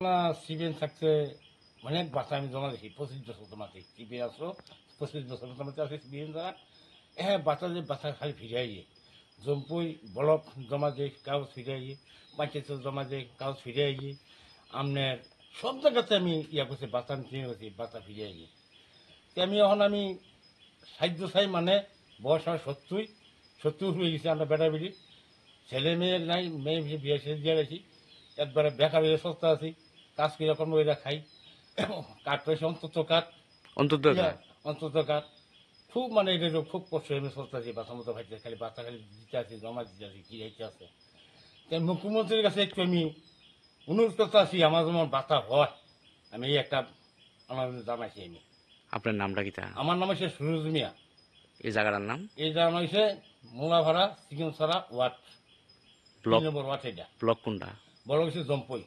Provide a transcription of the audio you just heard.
না সিবিএন থাকতে অনেক বাচ্চা আমি জমা দিছি 25 বছর জমাতে সিবিএন আসলো 25 বছর জমাতে আছে সিবিএন দ্বারা হ্যাঁ বাচ্চা খালি ফিরাই জম্পুই বলক জমা দিয়ে কাগজ ফিরাই পঞ্চায়েত জমা দিয়ে কাগজ ফিরাই আপনার সব জায়গাতে আমি ইয়া করছি বাচ্চা আমি চিনে গেছি বাচ্চা ফিরাই আমি এখন আমি সাহায্য চাই মানে বয়স হয় 70 হয়ে গেছে আমরা বেটা বেড়ি ছেলে মেয়ে নাই মেয়ে বিয়ে শেষ দিয়ে গেছি একবারে বেকার হয়ে সস্তা আছি কাজ কিরকম ওইরা খাই কাঠ পয়সা অন্তত অন্তত কাঠ খুব মানে এটা খুব কষ্ট আমি সস্তা আছি বাচ্চা মতো ভাইতে খালি বাচ্চা খালি দিতে আছি জমা দিতে আছি কি যাইতে আছে তাই মুখ্যমন্ত্রীর কাছে একটু আমি অনুরোধ করতে আছি আমার যেমন বাচ্চা হয় আমি এই একটা আমার জানাইছি আমি আপনার নামটা কি তা? আমার নাম হচ্ছে সুরজ মিয়া এই জায়গাটার নাম? এই জায়গা নাম হচ্ছে মোলাভাড়া চিকেনসরা ওয়ার্ড 3 ব্লক নম্বর ওয়ার্ড এটা ব্লক কোনটা? বড় হচ্ছে জম্পই